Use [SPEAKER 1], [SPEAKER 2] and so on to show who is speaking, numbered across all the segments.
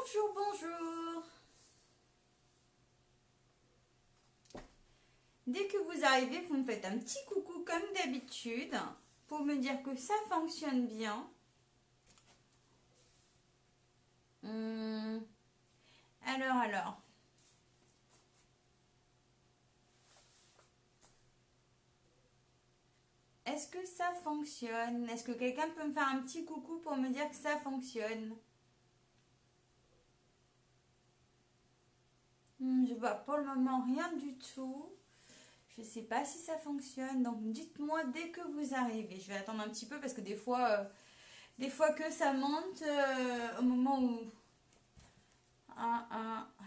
[SPEAKER 1] Bonjour, bonjour. Dès que vous arrivez, vous me faites un petit coucou comme d'habitude pour me dire que ça fonctionne bien. Alors. Est-ce que ça fonctionne? Est-ce que quelqu'un peut me faire un petit coucou pour me dire que ça fonctionne? Je vois pour le moment rien du tout. Je ne sais pas si ça fonctionne. Donc dites-moi dès que vous arrivez. Je vais attendre un petit peu parce que des fois que ça monte au moment où...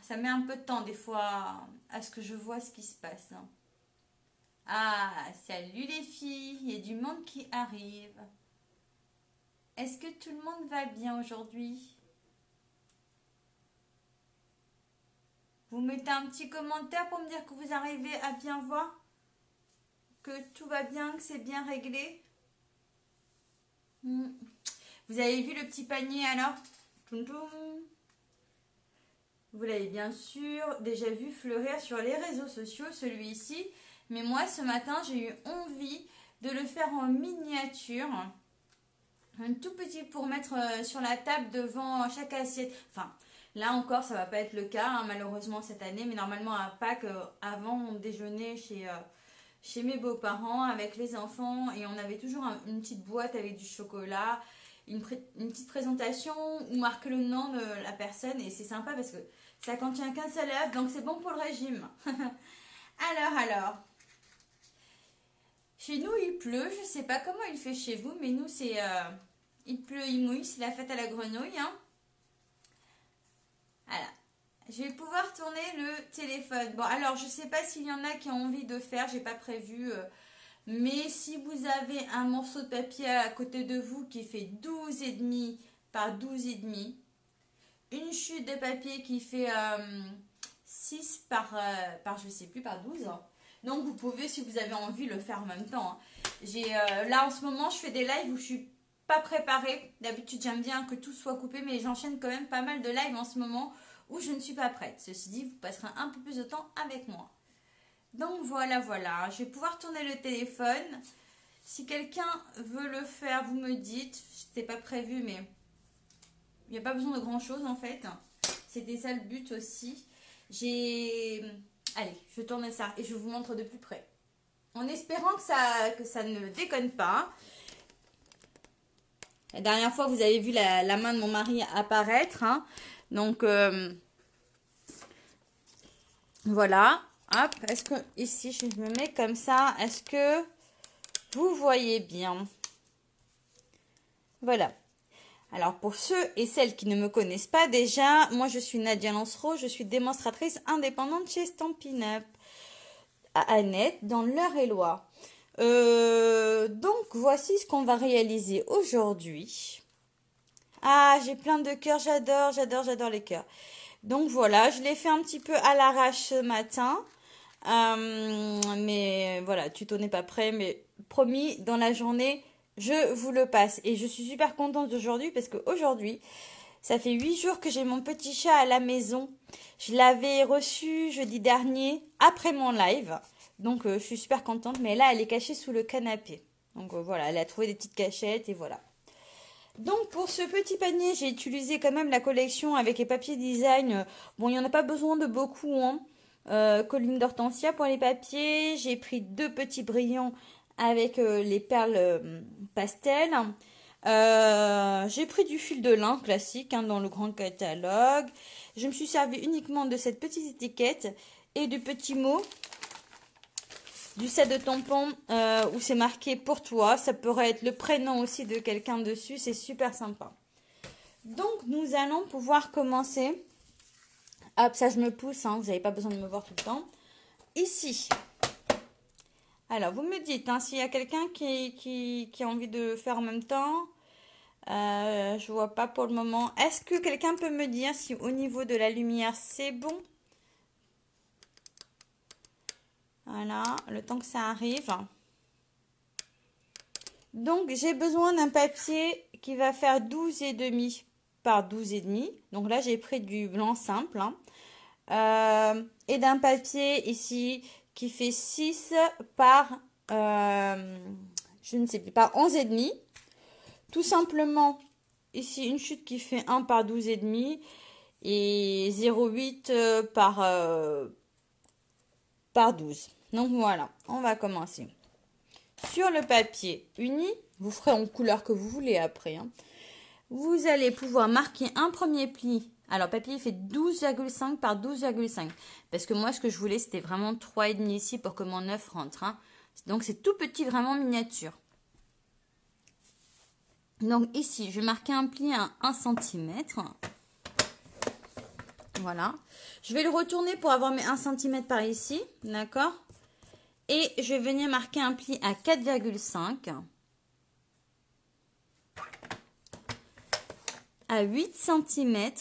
[SPEAKER 1] ça met un peu de temps des fois à ce que je vois ce qui se passe. Ah, salut les filles, il y a du monde qui arrive. Est-ce que tout le monde va bien aujourd'hui? Vous mettez un petit commentaire pour me dire que vous arrivez à bien voir, que tout va bien, que c'est bien réglé. Vous avez vu le petit panier alors? Vous l'avez bien sûr déjà vu fleurir sur les réseaux sociaux, celui-ci. Mais moi, ce matin, j'ai eu envie de le faire en miniature. Un tout petit pour mettre sur la table devant chaque assiette. Enfin, là encore, ça va pas être le cas, hein, malheureusement, cette année. Mais normalement, à Pâques, avant, on déjeunait chez mes beaux-parents avec les enfants. Et on avait toujours une petite boîte avec du chocolat. Une petite présentation où marque le nom de la personne. Et c'est sympa parce que ça contient qu'un seul œuf, donc c'est bon pour le régime. alors. Chez nous, il pleut. Je sais pas comment il fait chez vous, mais nous, c'est... il pleut, il mouille. C'est la fête à la grenouille. Hein. Voilà. Je vais pouvoir tourner le téléphone. Bon, alors, je sais pas s'il y en a qui ont envie de faire. J'ai pas prévu. Mais si vous avez un morceau de papier à côté de vous qui fait 12,5 par 12,5, une chute de papier qui fait 6 par je sais plus, par 12. Donc vous pouvez, si vous avez envie, le faire en même temps. Là en ce moment, je fais des lives où je suis pas préparée. D'habitude, j'aime bien que tout soit coupé, mais j'enchaîne quand même pas mal de lives en ce moment où je ne suis pas prête. Ceci dit, vous passerez un peu plus de temps avec moi. Donc voilà. Je vais pouvoir tourner le téléphone. Si quelqu'un veut le faire, vous me dites. C'était pas prévu, mais il n'y a pas besoin de grand chose en fait. C'était ça le but aussi. Allez, je tourne ça et je vous montre de plus près. En espérant que ça ne déconne pas. La dernière fois, vous avez vu la main de mon mari apparaître. Hein. Donc, voilà. Hop, est-ce que ici, je me mets comme ça. Est-ce que vous voyez bien? Voilà. Alors, pour ceux et celles qui ne me connaissent pas déjà, moi, je suis Nadia Lancereau. Je suis démonstratrice indépendante chez Stampin' Up à Annette, dans l'Eure-et-Loire. Donc, voici ce qu'on va réaliser aujourd'hui. Ah, j'ai plein de cœurs. J'adore les cœurs. Donc, voilà, je l'ai fait un petit peu à l'arrache ce matin. Mais voilà, tuto n'est pas prêt. Mais promis, dans la journée, je vous le passe. Et je suis super contente d'aujourd'hui parce qu'aujourd'hui, ça fait 8 jours que j'ai mon petit chat à la maison. Je l'avais reçu jeudi dernier après mon live. Donc, je suis super contente. Mais là, elle est cachée sous le canapé. Donc, voilà, elle a trouvé des petites cachettes et voilà. Donc, pour ce petit panier, j'ai utilisé quand même la collection avec les papiers design. Bon, il n'y en a pas besoin de beaucoup, hein. Colline d'hortensia pour les papiers. J'ai pris 2 petits brillants avec les perles pastel. J'ai pris du fil de lin classique hein, dans le grand catalogue. Je me suis servi uniquement de cette petite étiquette et du petit mot du set de tampons où c'est marqué pour toi. Ça pourrait être le prénom aussi de quelqu'un dessus. C'est super sympa. Donc, nous allons pouvoir commencer. Hop, ça je me pousse. Hein, vous n'avez pas besoin de me voir tout le temps. Ici. Alors, vous me dites hein, s'il y a quelqu'un qui a envie de faire en même temps. Je vois pas pour le moment. Est-ce que quelqu'un peut me dire si au niveau de la lumière c'est bon? Voilà, le temps que ça arrive. Donc, j'ai besoin d'un papier qui va faire 12,5 par 12,5. Donc là, j'ai pris du blanc simple. Hein. Et d'un papier ici qui fait 6 par, je ne sais plus, par 11,5. Tout simplement, ici, une chute qui fait 1 par 12,5 et 0,8 par 12. Donc voilà, on va commencer. Sur le papier uni, vous ferez en couleur que vous voulez après. Hein. Vous allez pouvoir marquer un premier pli. Alors, papier il fait 12,5 par 12,5. Parce que moi, ce que je voulais, c'était vraiment 3,5 ici pour que mon œuf rentre. Hein. Donc, c'est tout petit, vraiment miniature. Donc, ici, je vais marquer un pli à 1 cm. Voilà. Je vais le retourner pour avoir mes 1 cm par ici. D'accord? Et je vais venir marquer un pli à 4,5. À 8 cm.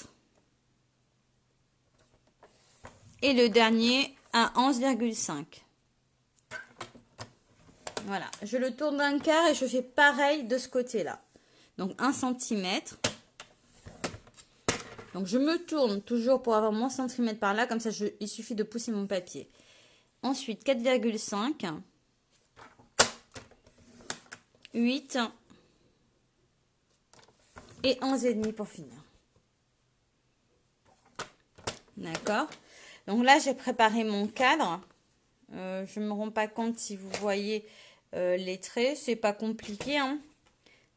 [SPEAKER 1] Et le dernier à 11,5. Voilà. Je le tourne d'un quart et je fais pareil de ce côté-là. Donc 1 cm. Donc je me tourne toujours pour avoir mon centimètre par là. Comme ça, il suffit de pousser mon papier. Ensuite, 4,5. 8. Et 11,5 pour finir. D'accord. Donc là, j'ai préparé mon cadre. Je ne me rends pas compte si vous voyez les traits. C'est pas compliqué. Hein.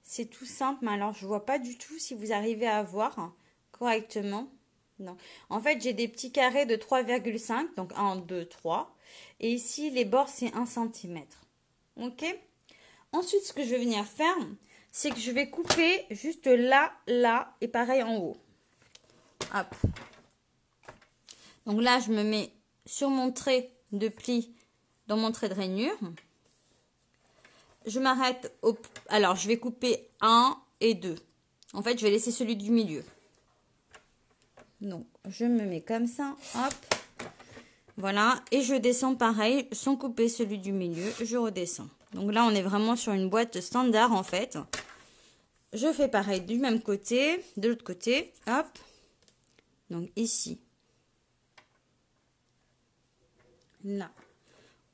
[SPEAKER 1] C'est tout simple. Mais alors, je ne vois pas du tout si vous arrivez à voir correctement. Non. En fait, j'ai des petits carrés de 3,5. Donc 1, 2, 3. Et ici, les bords, c'est 1 cm. Ok. Ensuite, ce que je vais venir faire, c'est que je vais couper juste là, là et pareil en haut. Hop. Donc là, je me mets sur mon trait de pli dans mon trait de rainure. Je m'arrête au... Alors, je vais couper 1 et 2. En fait, je vais laisser celui du milieu. Donc, je me mets comme ça. Hop. Voilà. Et je descends pareil, sans couper celui du milieu. Je redescends. Donc là, on est vraiment sur une boîte standard, en fait. Je fais pareil du même côté, de l'autre côté. Hop. Donc, ici. Là.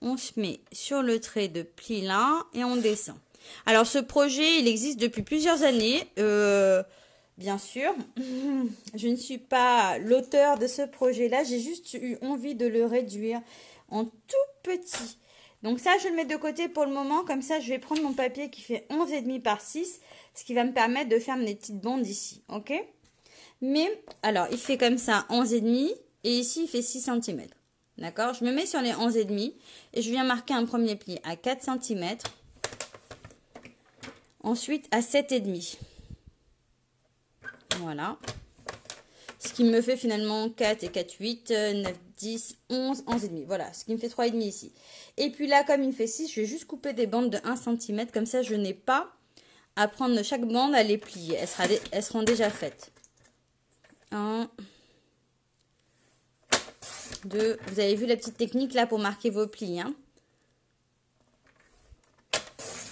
[SPEAKER 1] On se met sur le trait de pli là et on descend. Alors ce projet, il existe depuis plusieurs années, bien sûr. Je ne suis pas l'auteur de ce projet-là, j'ai juste eu envie de le réduire en tout petit. Donc ça, je le mets de côté pour le moment, comme ça je vais prendre mon papier qui fait 11,5 par 6, ce qui va me permettre de faire mes petites bandes ici, ok? Mais, alors, il fait comme ça 11,5 et ici il fait 6 cm. D'accord, je me mets sur les 11,5 et je viens marquer un premier pli à 4 cm. Ensuite à 7,5. Voilà. Ce qui me fait finalement 4 et 4, 8, 9, 10, 11, 11,5. Voilà, ce qui me fait 3,5 ici. Et puis là, comme il fait 6, je vais juste couper des bandes de 1 cm. Comme ça, je n'ai pas à prendre chaque bande à les plier. Elles seront déjà faites. 1... 2, vous avez vu la petite technique là pour marquer vos plis. Hein.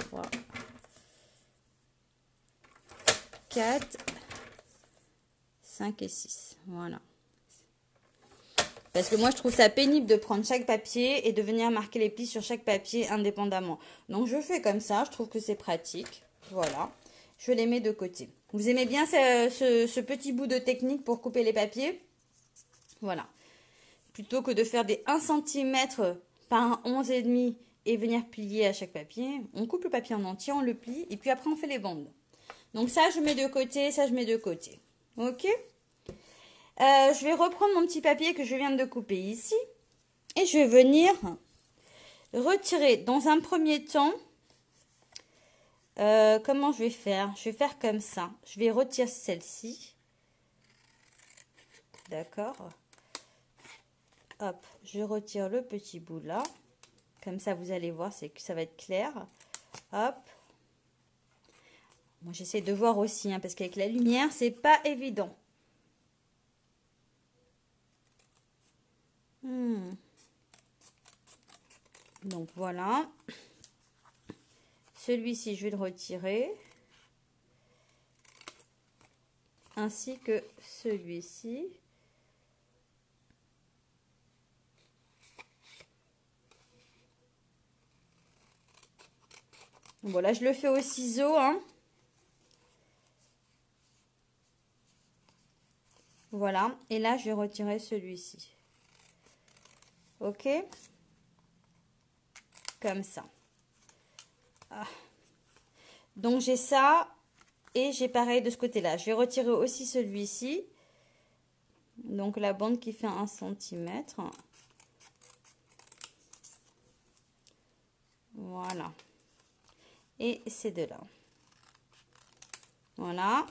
[SPEAKER 1] 3, 4, 5 et 6. Voilà. Parce que moi, je trouve ça pénible de prendre chaque papier et de venir marquer les plis sur chaque papier indépendamment. Donc, je fais comme ça. Je trouve que c'est pratique. Voilà. Je les mets de côté. Vous aimez bien ce petit bout de technique pour couper les papiers? Voilà. Plutôt que de faire des 1 cm par 11,5 et venir plier à chaque papier, on coupe le papier en entier, on le plie et puis après on fait les bandes. Donc ça je mets de côté, ça je mets de côté. Ok, je vais reprendre mon petit papier que je viens de couper ici et je vais venir retirer dans un premier temps. Comment je vais faire? Je vais faire comme ça. Je vais retirer celle-ci. D'accord. Hop, je retire le petit bout là. Comme ça, vous allez voir, c'est que ça va être clair. Hop. Moi, j'essaie de voir aussi, hein, parce qu'avec la lumière, c'est pas évident. Donc, voilà. Celui-ci, je vais le retirer. ainsi que celui-ci. Voilà, je le fais au ciseau, hein. Voilà, et là, je vais retirer celui-ci. Ok? Comme ça. Ah. Donc, j'ai ça et j'ai pareil de ce côté-là. Je vais retirer aussi celui-ci. Donc, la bande qui fait 1 cm. Voilà. Et ces deux-là. Voilà.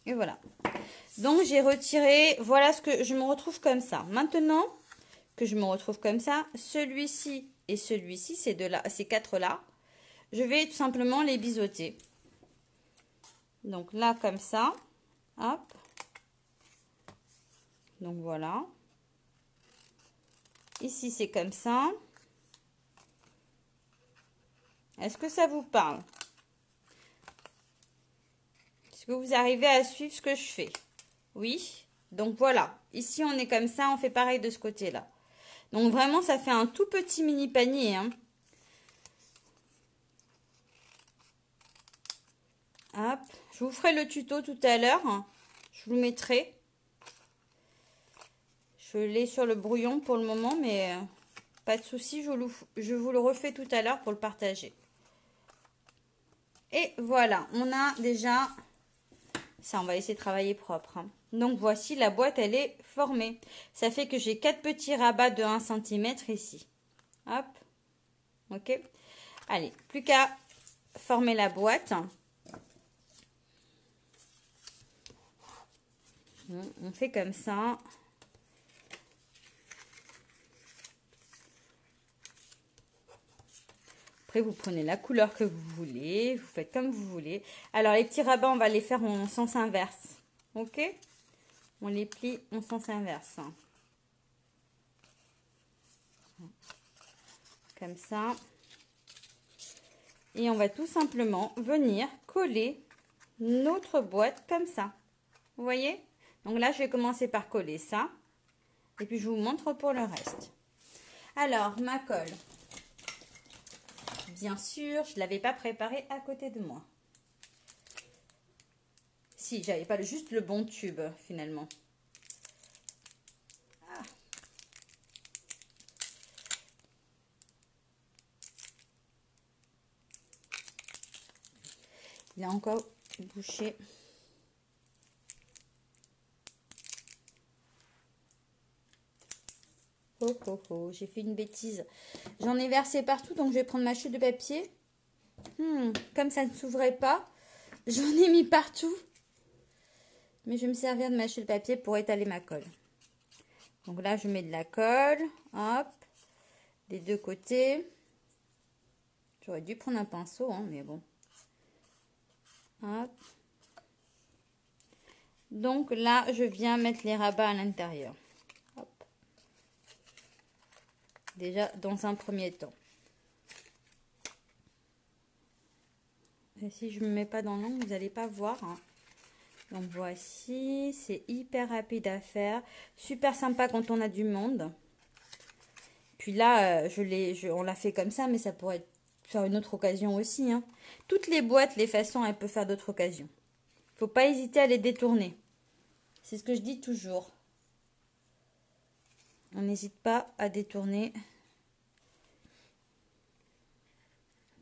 [SPEAKER 1] Et voilà. Donc, j'ai retiré. Voilà ce que je me retrouve comme ça. Maintenant que je me retrouve comme ça, celui-ci et celui-ci, ces deux-là, ces quatre-là, je vais tout simplement les biseauter. Donc là, comme ça. Hop. Donc voilà. Ici, c'est comme ça. Est-ce que ça vous parle? Est-ce que vous arrivez à suivre ce que je fais? Oui. Donc voilà. Ici, on est comme ça. On fait pareil de ce côté-là. Donc vraiment, ça fait un tout petit mini panier, hein. Hop. Je vous ferai le tuto tout à l'heure. Je vous le mettrai. Je l'ai sur le brouillon pour le moment, mais pas de souci. Je vous le refais tout à l'heure pour le partager. Et voilà, on a déjà... Ça, on va essayer de travailler propre, hein. Donc, voici la boîte, elle est formée. Ça fait que j'ai 4 petits rabats de 1 cm ici. Hop. Ok. Allez, plus qu'à former la boîte. On fait comme ça. Après, vous prenez la couleur que vous voulez. Vous faites comme vous voulez. Alors, les petits rabats, on va les faire en sens inverse. Ok? On les plie en sens inverse. Comme ça. Et on va tout simplement venir coller notre boîte comme ça. Vous voyez? Donc là, je vais commencer par coller ça. Et puis, je vous montre pour le reste. Alors, ma colle. Bien sûr, je ne l'avais pas préparée à côté de moi. Si, j'avais pas juste le bon tube, finalement. Ah. Il a encore bouché. Oh, oh, oh, j'ai fait une bêtise. J'en ai versé partout, donc je vais prendre ma chute de papier. Comme ça ne s'ouvrait pas, j'en ai mis partout. Mais je vais me servir de ma chute de papier pour étaler ma colle. Donc là, je mets de la colle. Hop. Des deux côtés. J'aurais dû prendre un pinceau, hein, mais bon. Hop. Donc là, je viens mettre les rabats à l'intérieur. Déjà, dans un premier temps. Et si je ne me mets pas dans l'angle, vous n'allez pas voir, hein. Donc voici, c'est hyper rapide à faire. Super sympa quand on a du monde. Puis là, on l'a fait comme ça, mais ça pourrait faire une autre occasion aussi, hein. Toutes les boîtes, les façons, elles peuvent faire d'autres occasions. Faut pas hésiter à les détourner. C'est ce que je dis toujours. On n'hésite pas à détourner.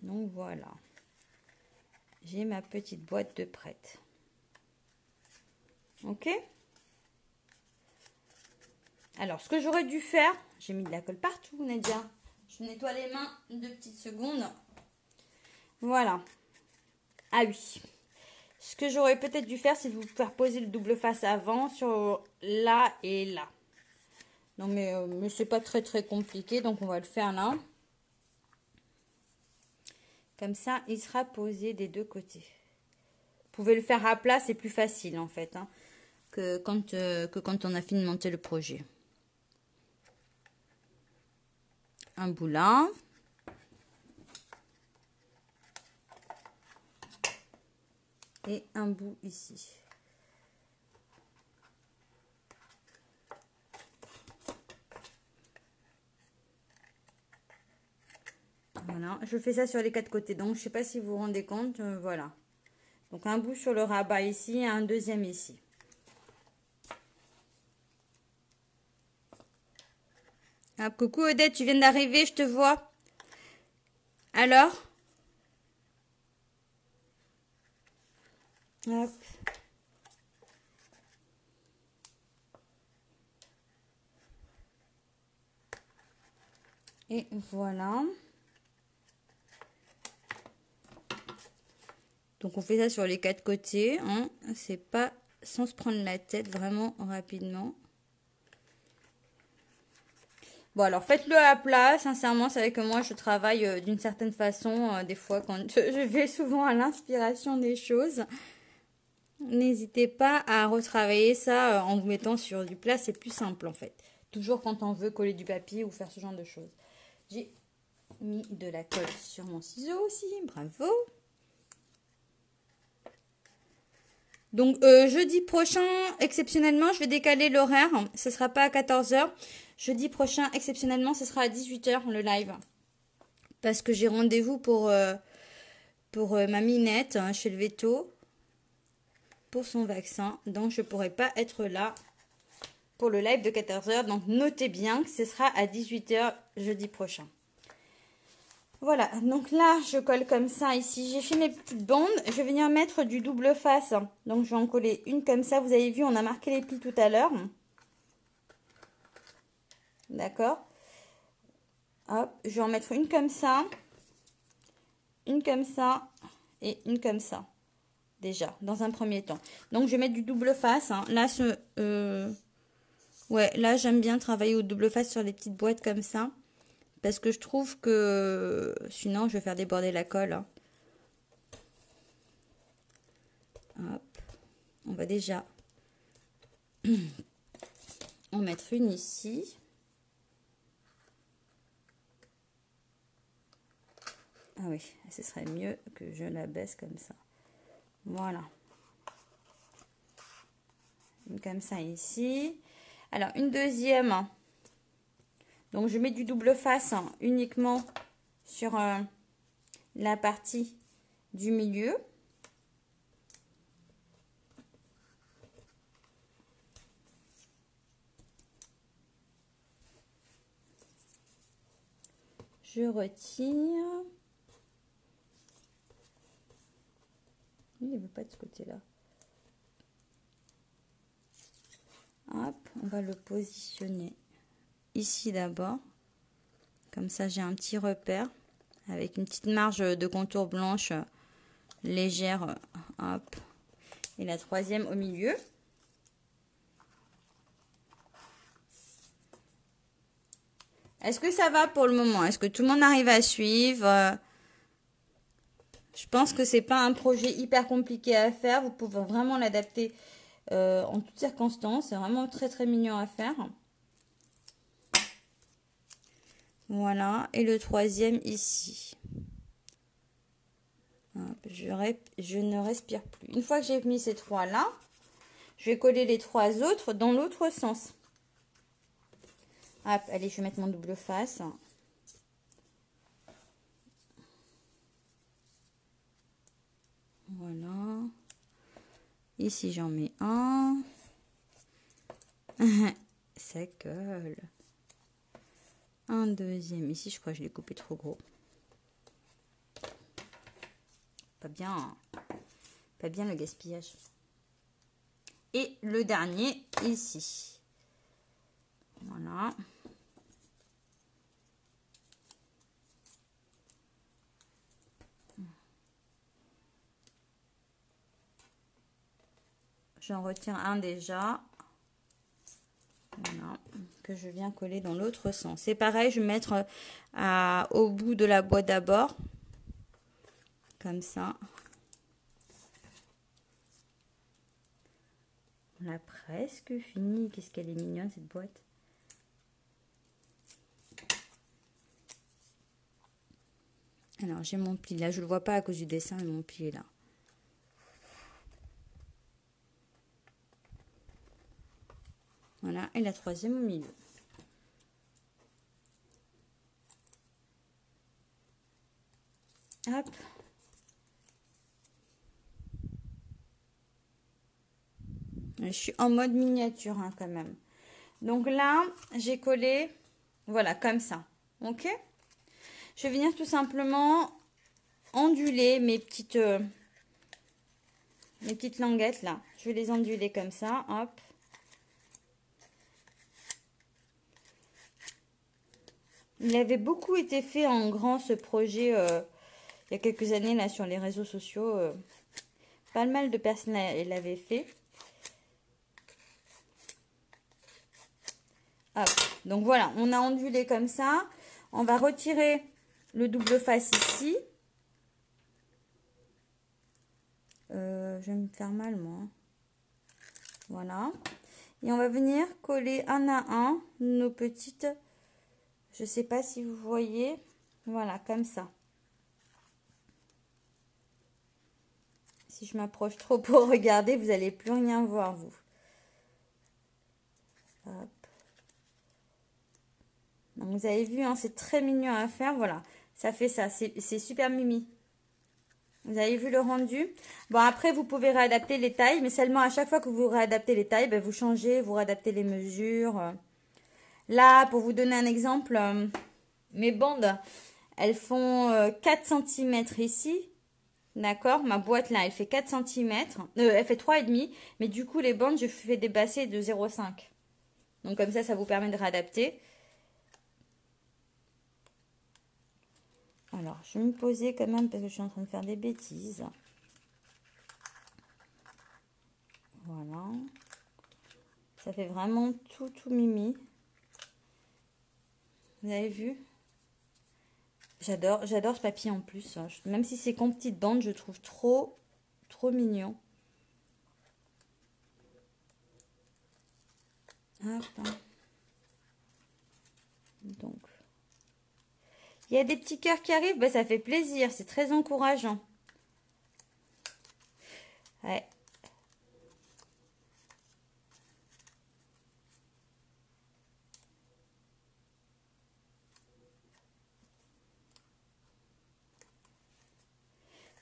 [SPEAKER 1] Donc voilà. J'ai ma petite boîte de prête. Ok? Alors, ce que j'aurais dû faire, j'ai mis de la colle partout, Nadia. Je nettoie les mains 2 petites secondes. Voilà. Ah oui. Ce que j'aurais peut-être dû faire, c'est vous faire poser le double face avant sur là et là. Non, mais c'est pas très compliqué, donc on va le faire là. Comme ça, il sera posé des deux côtés. Vous pouvez le faire à plat, c'est plus facile en fait, hein, que quand on a fini de monter le projet. Un bout là. et un bout ici. Voilà, je fais ça sur les 4 côtés, donc je sais pas si vous vous rendez compte, voilà. Donc un bout sur le rabat ici et un deuxième ici. Ah, coucou Odette, tu viens d'arriver, je te vois. Alors? Hop. Et voilà. Donc on fait ça sur les 4 côtés, hein. C'est pas sans se prendre la tête, vraiment rapidement. Bon alors faites-le à plat, sincèrement c'est vrai que moi je travaille d'une certaine façon, des fois quand je vais souvent à l'inspiration des choses. N'hésitez pas à retravailler ça en vous mettant sur du plat, c'est plus simple en fait. Toujours quand on veut coller du papier ou faire ce genre de choses. J'ai mis de la colle sur mon ciseau aussi, bravo. Donc jeudi prochain, exceptionnellement, je vais décaler l'horaire. Ce ne sera pas à 14 h. Jeudi prochain, exceptionnellement, ce sera à 18 h le live. Parce que j'ai rendez-vous pour ma minette hein, chez le veto. Pour son vaccin. Donc je ne pourrai pas être là pour le live de 14 h. Donc notez bien que ce sera à 18 h jeudi prochain. Voilà, donc là, je colle comme ça ici. J'ai fait mes petites bandes. Je vais venir mettre du double face. Donc, je vais en coller une comme ça. Vous avez vu, on a marqué les plis tout à l'heure. D'accord. Hop, je vais en mettre une comme ça. Une comme ça. Et une comme ça. Déjà, dans un premier temps. Donc, je vais mettre du double face. Hein. Là, ouais, là, j'aime bien travailler au double face sur les petites boîtes comme ça. Parce que je trouve que sinon, je vais faire déborder la colle. Hein. Hop. On va déjà en mettre une ici. Ah oui, ce serait mieux que je la baisse comme ça. Voilà. Une comme ça ici. Alors, une deuxième. Donc, je mets du double face hein, uniquement sur la partie du milieu. Je retire. Il ne veut pas de ce côté-là. Hop, on va le positionner ici d'abord. Comme ça, j'ai un petit repère avec une petite marge de contour blanche légère. Hop. Et la troisième au milieu. Est-ce que ça va pour le moment? Est-ce que tout le monde arrive à suivre? Je pense que c'est pas un projet hyper compliqué à faire. Vous pouvez vraiment l'adapter en toutes circonstances. C'est vraiment très très mignon à faire. Voilà. Et le troisième ici. Hop, je ne respire plus. Une fois que j'ai mis ces trois là, je vais coller les trois autres dans l'autre sens. Hop, allez, je vais mettre mon double face. Voilà. Ici, j'en mets un. Ça colle. Un deuxième. Ici, je crois que je l'ai coupé trop gros. Pas bien. Pas bien le gaspillage. Et le dernier, ici. Voilà. J'en retire un déjà. Voilà. Que je viens coller dans l'autre sens. C'est pareil, je vais mettre au bout de la boîte d'abord. Comme ça. On a presque fini. Qu'est-ce qu'elle est mignonne cette boîte. Alors j'ai mon pli là. Je ne le vois pas à cause du dessin, mais mon pli est là. Voilà, et la troisième au milieu. Hop. Je suis en mode miniature hein, quand même. Donc là, j'ai collé, voilà, comme ça. Ok? Je vais venir tout simplement onduler mes petites languettes là. Je vais les onduler comme ça. Hop. Il avait beaucoup été fait en grand ce projet il y a quelques années là sur les réseaux sociaux. Pas mal de personnes l'avaient fait. Hop. Donc voilà, on a ondulé comme ça. On va retirer le double face ici. Je vais me faire mal moi. Voilà. Et on va venir coller un à un nos petites... Je sais pas si vous voyez. Voilà, comme ça. Si je m'approche trop pour regarder, vous n'allez plus rien voir, vous. Hop. Donc, vous avez vu, hein, c'est très mignon à faire. Voilà, ça fait ça. C'est super mimi. Vous avez vu le rendu? Bon, après, vous pouvez réadapter les tailles, mais seulement à chaque fois que vous réadaptez les tailles, ben, vous changez, vous réadaptez les mesures. Là, pour vous donner un exemple, mes bandes, elles font 4 cm ici. D'accord? Ma boîte là, elle fait 4 cm. Elle fait 3,5. Mais du coup, les bandes, je fais des bassets de 0,5. Donc comme ça vous permet de réadapter. Alors, je vais me poser quand même parce que je suis en train de faire des bêtises. Voilà. Ça fait vraiment tout mimi. Vous avez vu? J'adore ce papier en plus. Même si c'est qu'en petite bande, je trouve trop mignon. Hop. Donc, il y a des petits cœurs qui arrivent, ben, ça fait plaisir, c'est très encourageant. Ouais.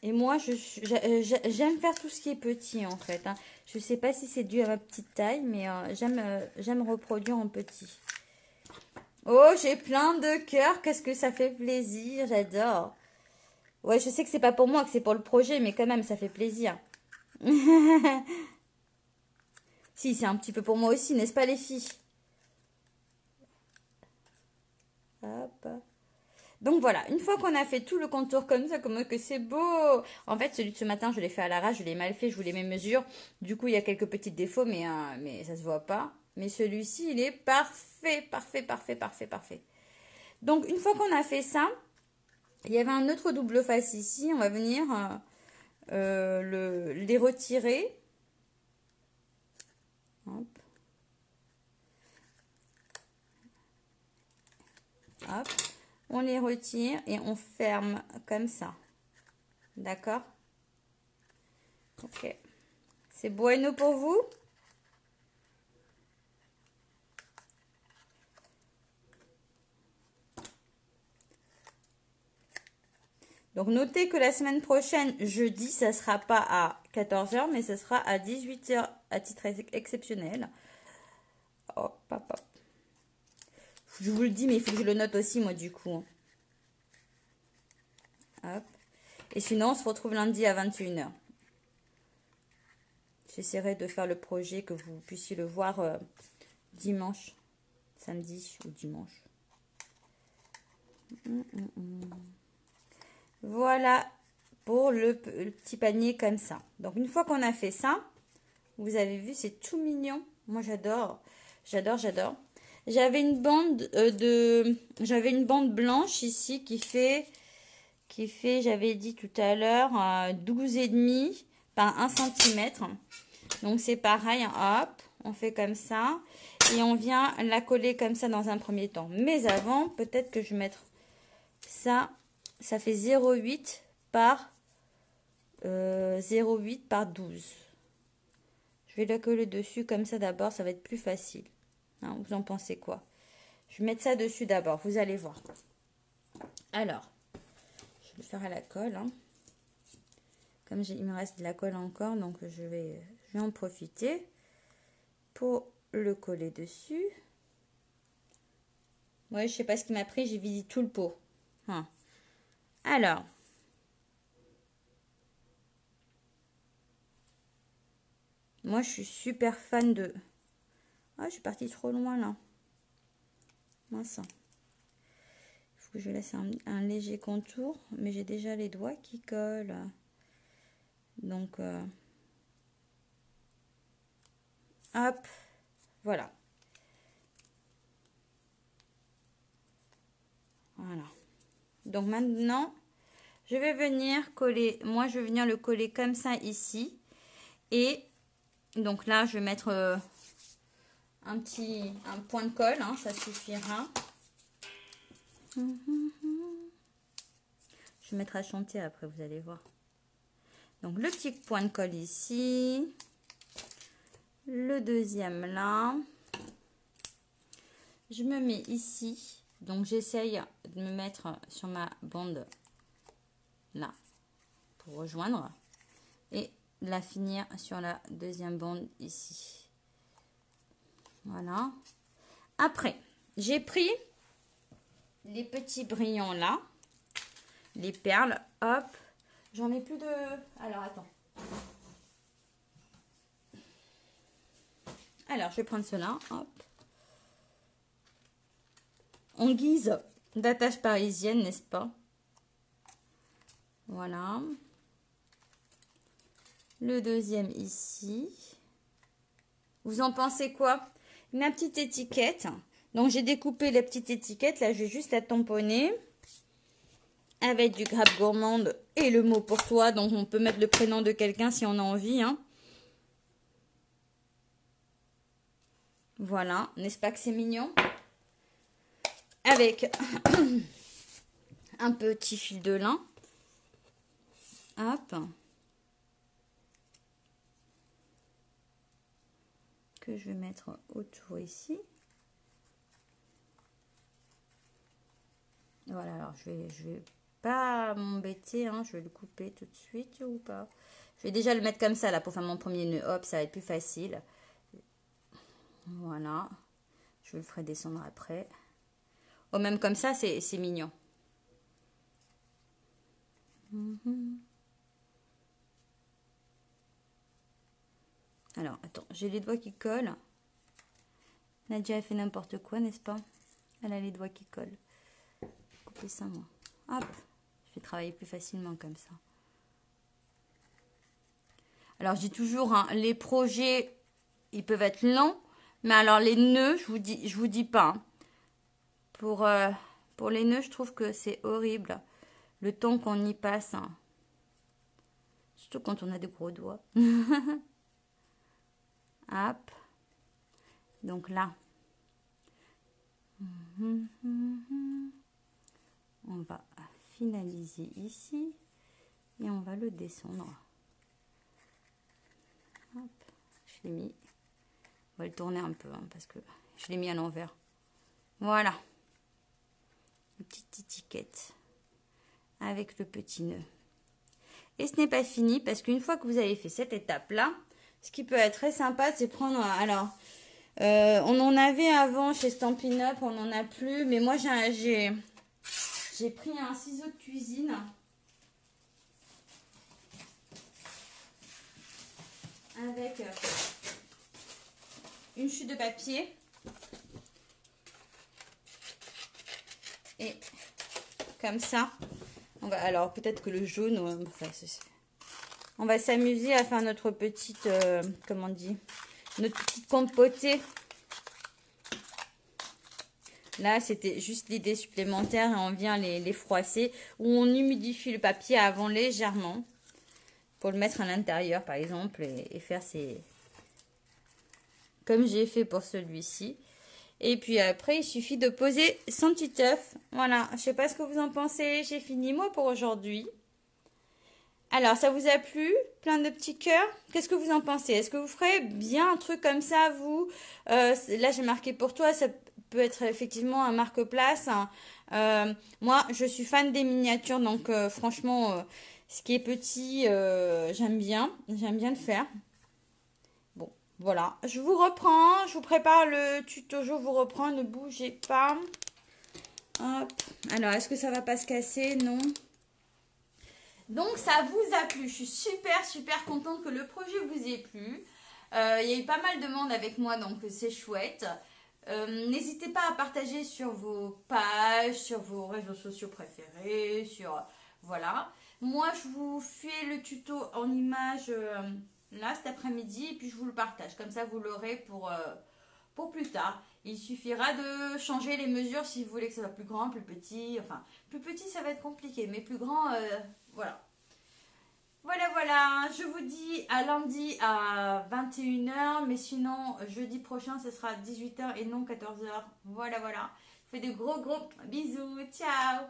[SPEAKER 1] Et moi, j'aime faire tout ce qui est petit en fait. Hein. Je ne sais pas si c'est dû à ma petite taille, mais j'aime reproduire en petit. Oh, j'ai plein de cœurs. Qu'est-ce que ça fait plaisir. J'adore. Ouais, je sais que c'est pas pour moi, que c'est pour le projet, mais quand même, ça fait plaisir. Si, c'est un petit peu pour moi aussi, n'est-ce pas les filles? Hop. Donc voilà, une fois qu'on a fait tout le contour comme ça, comme que c'est beau. En fait, celui de ce matin, je l'ai fait à l'arrache, je l'ai mal fait, je voulais mes mesures. Du coup, il y a quelques petits défauts, mais ça se voit pas. Mais celui-ci, il est parfait, parfait, parfait, parfait, parfait. Donc, une fois qu'on a fait ça, il y avait un autre double face ici. On va venir les retirer. Hop. Hop. On les retire et on ferme comme ça. D'accord? Ok. C'est bueno pour vous? Donc, notez que la semaine prochaine, jeudi, ça ne sera pas à 14 h, mais ça sera à 18 h à titre exceptionnel. Hop, hop, hop. Je vous le dis, mais il faut que je le note aussi, moi, du coup. Hop. Et sinon, on se retrouve lundi à 21 h. J'essaierai de faire le projet que vous puissiez le voir dimanche, samedi ou dimanche. Voilà pour le petit panier comme ça. Donc, une fois qu'on a fait ça, vous avez vu, c'est tout mignon. Moi, j'adore. J'adore, j'adore. J'avais une bande j'avais une bande blanche ici qui fait, j'avais dit tout à l'heure, 12,5 par 1 cm. Donc, c'est pareil, hop, on fait comme ça. Et on vient la coller comme ça dans un premier temps. Mais avant, peut-être que je vais mettre ça. Ça fait 0,8 par 0,8 par 12. Je vais la coller dessus comme ça d'abord, ça va être plus facile. Hein, vous en pensez quoi? Je vais mettre ça dessus d'abord, vous allez voir. Alors, je vais le faire à la colle. Hein. Comme il me reste de la colle encore, donc je vais en profiter pour le coller dessus. Ouais, je sais pas ce qui m'a pris, j'ai vidé tout le pot. Hein. Alors, moi je suis super fan de... Ah, je suis partie trop loin là. Mince. Il faut que je laisse un léger contour, mais j'ai déjà les doigts qui collent. Donc, hop, voilà. Voilà. Donc maintenant, je vais venir coller. Moi, je vais venir le coller comme ça ici. Et donc là, je vais mettre un point de colle. Hein, ça suffira. Je vais mettre à chanter après, vous allez voir. Donc le petit point de colle ici. Le deuxième là. Je me mets ici. Donc j'essaye de me mettre sur ma bande là pour rejoindre et la finir sur la deuxième bande ici. Voilà. Après, j'ai pris les petits brillants là, les perles, hop. J'en ai plus de... Alors, attends. Alors, je vais prendre cela, hop. En guise d'attache parisienne, n'est-ce pas? Voilà. Le deuxième ici. Vous en pensez quoi? Ma petite étiquette. Donc, j'ai découpé la petite étiquette. Là, je vais juste la tamponner. Avec du Grappe Gourmande et le mot pour toi. Donc, on peut mettre le prénom de quelqu'un si on a envie. Hein. Voilà. N'est-ce pas que c'est mignon? Avec un petit fil de lin. Hop. Que je vais mettre autour ici. Voilà, alors je vais pas m'embêter, hein, je vais le couper tout de suite ou pas. Je vais déjà le mettre comme ça là pour faire mon premier nœud. Hop, ça va être plus facile. Voilà. Je le ferai descendre après. Oh, même comme ça, c'est mignon. Alors, attends, j'ai les doigts qui collent. Nadia a fait n'importe quoi, n'est-ce pas? Elle a les doigts qui collent. Couper ça, moi. Hop, je vais travailler plus facilement comme ça. Alors, je dis toujours, hein, les projets, ils peuvent être longs. Mais alors, les nœuds, je vous dis pas. Hein. Pour les nœuds, je trouve que c'est horrible. Le temps qu'on y passe. Hein. Surtout quand on a des gros doigts. Hop. Donc là. On va finaliser ici. Et on va le descendre. Hop. Je l'ai mis. On va le tourner un peu. Hein, parce que je l'ai mis à l'envers. Voilà. Une petite étiquette. Avec le petit nœud. Et ce n'est pas fini parce qu'une fois que vous avez fait cette étape-là, ce qui peut être très sympa, c'est prendre... Alors, on en avait avant chez Stampin' Up, on n'en a plus. Mais moi, j'ai pris un ciseau de cuisine. Avec une chute de papier. Et comme ça... alors peut-être que le jaune, enfin, on va s'amuser à faire notre petite, comment on dit, notre petite compotée. Là, c'était juste l'idée supplémentaire et on vient les froisser. Ou on humidifie le papier avant légèrement pour le mettre à l'intérieur, par exemple, et faire ces... Comme j'ai fait pour celui-ci. Et puis après, il suffit de poser son petit œuf. Voilà, je sais pas ce que vous en pensez. J'ai fini moi pour aujourd'hui. Alors, ça vous a plu? Plein de petits cœurs? Qu'est-ce que vous en pensez? Est-ce que vous ferez bien un truc comme ça, vous? Là, j'ai marqué pour toi, ça peut être effectivement un marque-place, hein. Moi, je suis fan des miniatures, donc franchement, ce qui est petit, j'aime bien le faire. Bon, voilà. Je vous reprends, je vous prépare le tuto, je vous reprends, ne bougez pas. Hop. Alors, est-ce que ça va pas se casser? Non. Donc ça vous a plu, je suis super contente que le projet vous ait plu. Il y a eu pas mal de monde avec moi, donc c'est chouette. N'hésitez pas à partager sur vos pages, sur vos réseaux sociaux préférés, Voilà. Moi, je vous fais le tuto en image là cet après-midi et puis je vous le partage. Comme ça, vous l'aurez pour plus tard. Il suffira de changer les mesures si vous voulez que ça soit plus grand, plus petit. Enfin, plus petit, ça va être compliqué, mais plus grand, voilà. Voilà. Je vous dis à lundi à 21 h, mais sinon, jeudi prochain, ce sera 18 h et non 14 h. Voilà. Je vous fais de gros bisous. Ciao!